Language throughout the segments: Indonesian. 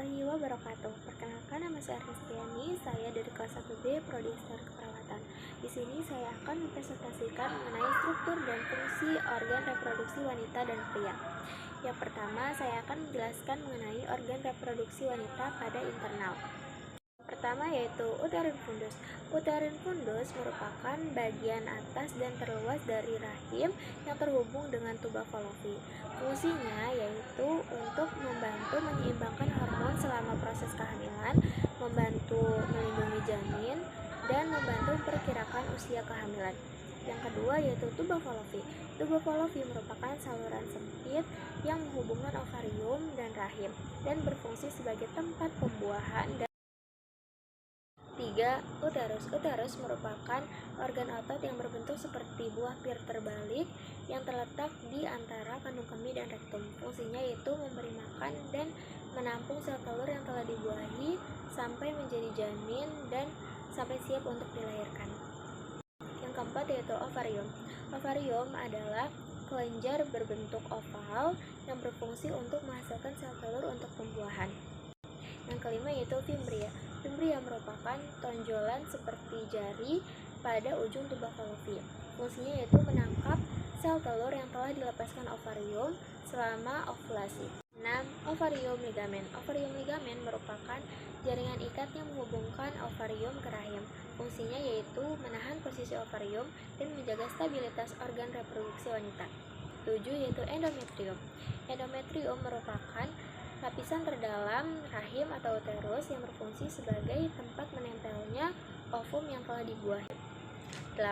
warahmatullahi wabarakatuh. Perkenalkan, nama saya Ristiani, saya dari kelas 1B Prodi Histori Keperawatan. Di sini saya akan mempresentasikan mengenai struktur dan fungsi organ reproduksi wanita dan pria. Yang pertama, saya akan menjelaskan mengenai organ reproduksi wanita pada internal. Pertama yaitu uterin fundus. Uterin fundus merupakan bagian atas dan terluas dari rahim yang terhubung dengan tuba Fallopi. Fungsinya yaitu untuk membantu menyeimbangkan hormon selama proses kehamilan, membantu melindungi janin, dan membantu memperkirakan usia kehamilan. Yang kedua yaitu tuba Fallopi. Tuba Fallopi merupakan saluran sempit yang menghubungkan ovarium dan rahim dan berfungsi sebagai tempat pembuahan. 3. Uterus. Uterus merupakan organ otot yang berbentuk seperti buah pir terbalik yang terletak di antara kandung kemih dan rektum. Fungsinya yaitu memberi makan dan menampung sel telur yang telah dibuahi sampai menjadi janin dan sampai siap untuk dilahirkan. Yang keempat yaitu ovarium. Ovarium adalah kelenjar berbentuk oval yang berfungsi untuk menghasilkan sel telur untuk pembuahan. Yang kelima yaitu fimbria. Fimbria merupakan tonjolan seperti jari pada ujung tuba Fallopi. Fungsinya yaitu menangkap sel telur yang telah dilepaskan ovarium selama ovulasi. 6. Ovarium ligamen. Ovarium ligamen merupakan jaringan ikat yang menghubungkan ovarium ke rahim. Fungsinya yaitu menahan posisi ovarium dan menjaga stabilitas organ reproduksi wanita. 7. Yaitu endometrium. Endometrium merupakan lapisan terdalam rahim atau uterus yang berfungsi sebagai tempat menempelnya ovum yang telah dibuahi. 8.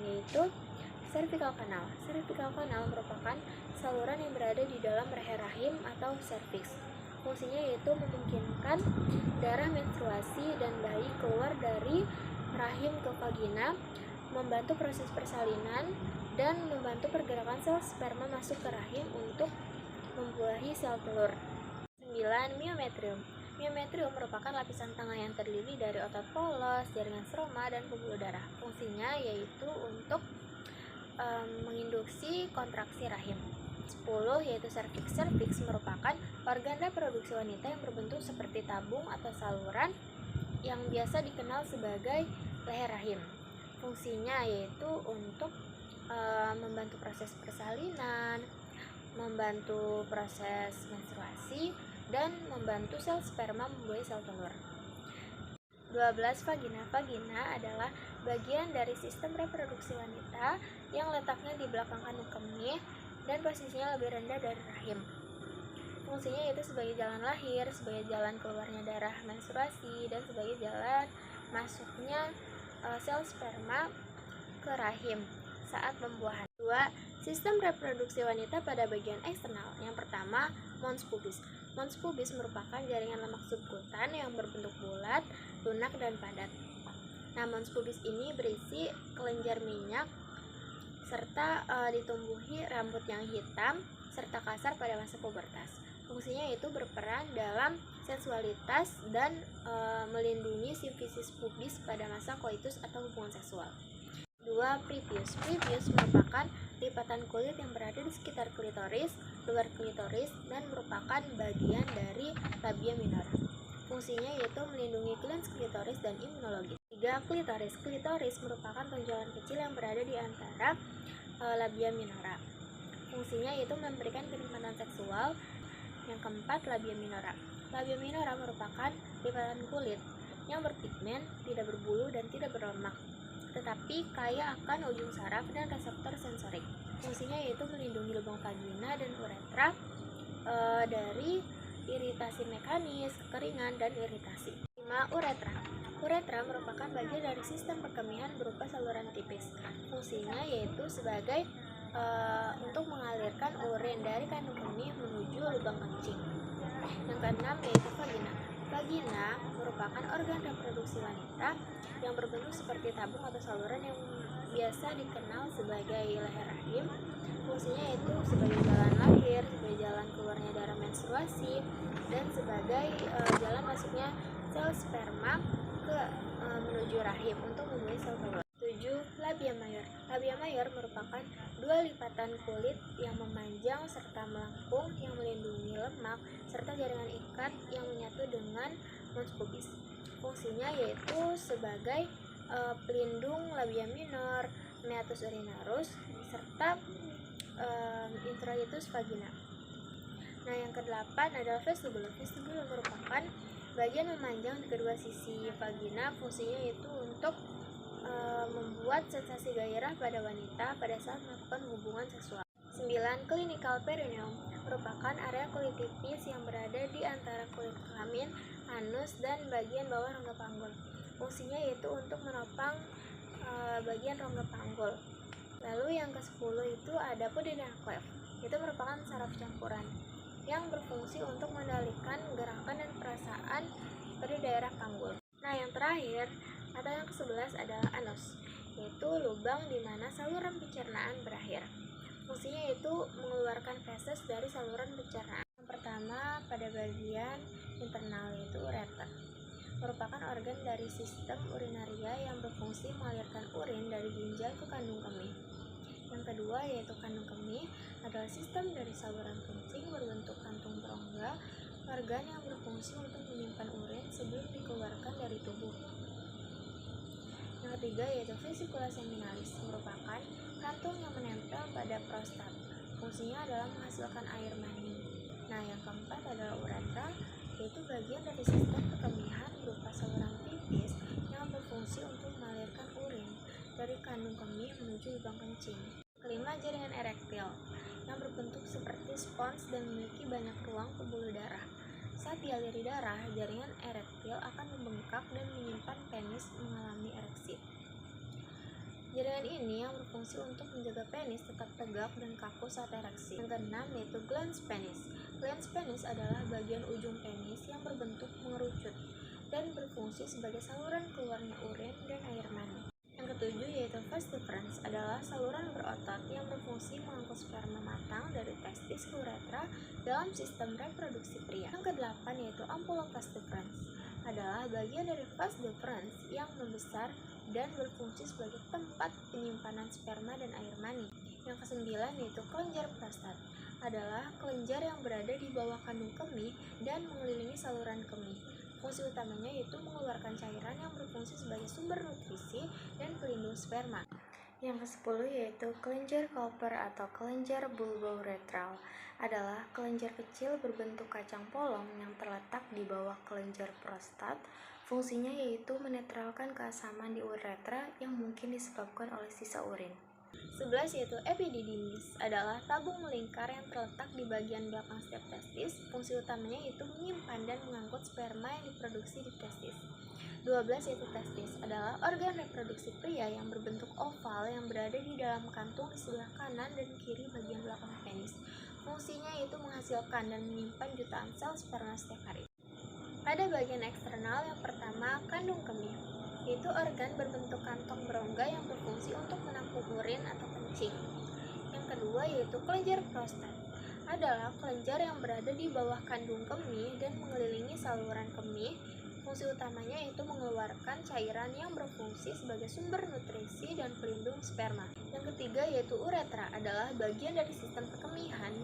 Yaitu cervical canal. Cervical canal merupakan saluran yang berada di dalam leher rahim atau cervix. Fungsinya yaitu memungkinkan darah menstruasi dan bayi keluar dari rahim ke vagina, membantu proses persalinan, dan membantu pergerakan sel sperma masuk ke rahim untuk membuahi sel telur. 9. Myometrium. Myometrium merupakan lapisan tengah yang terdiri dari otot polos, jaringan stroma, dan pembuluh darah. Fungsinya yaitu untuk menginduksi kontraksi rahim. 10. Yaitu cervix. Cervix merupakan organ reproduksi wanita yang berbentuk seperti tabung atau saluran yang biasa dikenal sebagai leher rahim. Fungsinya yaitu untuk membantu proses persalinan, membantu proses menstruasi, dan membantu sel sperma membuahi sel telur. 12. Vagina. Vagina adalah bagian dari sistem reproduksi wanita yang letaknya di belakang kandung kemih dan posisinya lebih rendah dari rahim. Fungsinya yaitu sebagai jalan lahir, sebagai jalan keluarnya darah menstruasi, dan sebagai jalan masuknya sel sperma ke rahim saat pembuahan. 2. Sistem reproduksi wanita pada bagian eksternal. Yang pertama, mons pubis. Mons pubis merupakan jaringan lemak subkutan yang berbentuk bulat, lunak, dan padat. Nah, mons pubis ini berisi kelenjar minyak serta ditumbuhi rambut yang hitam serta kasar pada masa pubertas. Fungsinya yaitu berperan dalam sensualitas dan melindungi simfisis pubis pada masa koitus atau hubungan seksual. 2. Prepuce. Prepuce merupakan lipatan kulit yang berada di sekitar klitoris, luar klitoris, dan merupakan bagian dari labia minora. Fungsinya yaitu melindungi glans klitoris dan imunologis. 3. Klitoris. Klitoris merupakan tonjolan kecil yang berada di antara labia minora. Fungsinya yaitu memberikan kenikmatan seksual. Yang keempat, labia minora. Labia minora merupakan lipatan kulit yang berpigmen, tidak berbulu, dan tidak berlemak, tetapi kaya akan ujung saraf dan reseptor sensorik. Fungsinya yaitu melindungi lubang vagina dan uretra dari iritasi mekanis, kekeringan, dan iritasi. 5. Uretra. Uretra merupakan bagian dari sistem perkemihan berupa saluran tipis. Fungsinya yaitu sebagai untuk mengalirkan urin dari kandung kemih menuju lubang kencing. Yang keenam yaitu vagina. Vagina merupakan organ reproduksi wanita yang berbentuk seperti tabung atau saluran yang biasa dikenal sebagai leher rahim. Fungsinya yaitu sebagai jalan lahir, sebagai jalan keluarnya darah menstruasi, dan sebagai jalan masuknya sel sperma ke menuju rahim untuk membuahi sel telur. 7. Labia major. Labia mayor merupakan dua lipatan kulit yang memanjang serta melengkung yang melindungi lemak serta jaringan ikat yang menyatu dengan mons pubis. Fungsinya yaitu sebagai pelindung labia minor, meatus urinaris, serta introitus vagina. Nah, yang kedelapan adalah vestibulum. Vestibulum merupakan bagian memanjang di kedua sisi vagina. Fungsinya yaitu untuk membuat sensasi gairah pada wanita pada saat melakukan hubungan seksual. 9. Clinical perineum merupakan area kulit tipis yang berada di antara kulit kelamin, anus, dan bagian bawah rongga panggul. Fungsinya yaitu untuk menopang bagian rongga panggul. Lalu yang ke-10 itu ada pudendal cleft. Itu merupakan saraf campuran yang berfungsi untuk mengendalikan gerakan dan perasaan pada daerah panggul. Nah, yang terakhir atau yang ke-11 adalah anus, yaitu lubang di mana saluran pencernaan berakhir. Fungsinya yaitu mengeluarkan feses dari saluran pencernaan. Yang pertama pada bagian internal yaitu ureter. Merupakan organ dari sistem urinaria yang berfungsi mengalirkan urin dari ginjal ke kandung kemih. Yang kedua yaitu kandung kemih adalah sistem dari saluran kencing berbentuk kantung berongga, organ yang berfungsi untuk menyimpan urin sebelum dikeluarkan dari tubuh. Yang ketiga yaitu vesicula seminalis, merupakan kantung yang menempel pada prostat. Fungsinya adalah menghasilkan air mani. Nah, yang keempat adalah uretra, yaitu bagian dari sistem kekemihan berupa saluran tipis yang berfungsi untuk mengalirkan urin dari kandung kemih menuju lubang kencing. Kelima, jaringan erektil yang berbentuk seperti spons dan memiliki banyak ruang pembuluh darah. Saat dialiri darah, jaringan erektil akan membengkak dan menyimpan penis mengalami ereksi. Jaringan ini yang berfungsi untuk menjaga penis tetap tegak dan kaku saat ereksi. Yang keenam yaitu glans penis. Glans penis adalah bagian ujung penis yang berbentuk mengerucut dan berfungsi sebagai saluran keluarnya urin dan air mani. Yang ketujuh yaitu vas deferens, adalah saluran berotot yang berfungsi mengangkut sperma matang dari testis ke uretra dalam sistem reproduksi pria. Yang kedelapan yaitu ampula vas deferens, adalah bagian dari vas deferens yang membesar dan berfungsi sebagai tempat penyimpanan sperma dan air mani. Yang kesembilan yaitu kelenjar prostat, adalah kelenjar yang berada di bawah kandung kemih dan mengelilingi saluran kemih. Fungsi utamanya yaitu mengeluarkan cairan yang berfungsi sebagai sumber nutrisi dan pelindung sperma. Yang ke-10 yaitu kelenjar Cowper atau kelenjar bulbouretral, adalah kelenjar kecil berbentuk kacang polong yang terletak di bawah kelenjar prostat. Fungsinya yaitu menetralkan keasaman di uretra yang mungkin disebabkan oleh sisa urin. 11 yaitu epididymis, adalah tabung melingkar yang terletak di bagian belakang setiap testis. Fungsi utamanya yaitu menyimpan dan mengangkut sperma yang diproduksi di testis. 12 yaitu testis, adalah organ reproduksi pria yang berbentuk oval yang berada di dalam kantung di sebelah kanan dan kiri bagian belakang penis. Fungsinya yaitu menghasilkan dan menyimpan jutaan sel sperma setiap hari. Pada bagian eksternal, yang pertama kandung kemih, yaitu organ berbentuk kantong berongga yang berfungsi untuk menampung urin atau kencing. Yang kedua yaitu kelenjar prostat, adalah kelenjar yang berada di bawah kandung kemih dan mengelilingi saluran kemih. Fungsi utamanya yaitu mengeluarkan cairan yang berfungsi sebagai sumber nutrisi dan pelindung sperma. Yang ketiga yaitu uretra, adalah bagian dari sistem perkemihan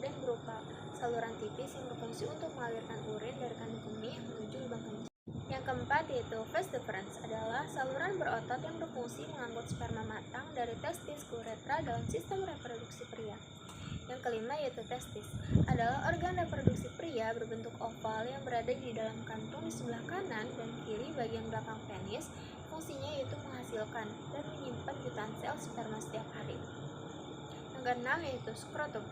dan berupa saluran tipis yang berfungsi untuk mengalirkan urin dari kandung kemih menuju lubang kencing. Yang keempat yaitu vas deferens, adalah saluran berotot yang berfungsi mengangkut sperma matang dari testis ke uretra dalam sistem reproduksi pria. Yang kelima yaitu testis, adalah organ reproduksi pria berbentuk oval yang berada di dalam kantung di sebelah kanan dan kiri bagian belakang penis. Fungsinya yaitu menghasilkan dan menyimpan jutaan sel sperma setiap hari. Yang keenam yaitu skrotum.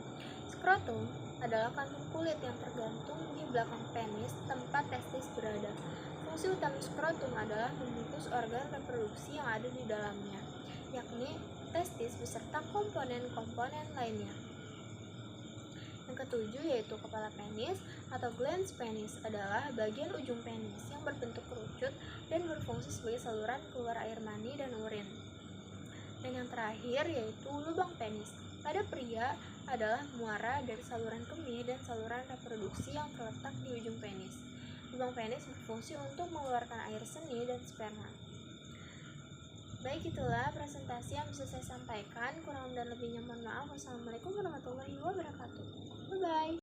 Skrotum adalah kantung kulit yang tergantung di belakang penis tempat testis berada. Fungsi utama skrotum adalah membungkus organ reproduksi yang ada di dalamnya, yakni testis beserta komponen-komponen lainnya. Yang ketujuh yaitu kepala penis atau glans penis, adalah bagian ujung penis yang berbentuk kerucut dan berfungsi sebagai saluran keluar air mani dan urin. Dan yang terakhir yaitu lubang penis. Pada pria adalah muara dari saluran kemih dan saluran reproduksi yang terletak di ujung penis. Lubang penis berfungsi untuk mengeluarkan air seni dan sperma. Baik, itulah presentasi yang bisa saya sampaikan. Kurang dan lebihnya mohon maaf. Wassalamualaikum warahmatullahi wabarakatuh. Bye-bye.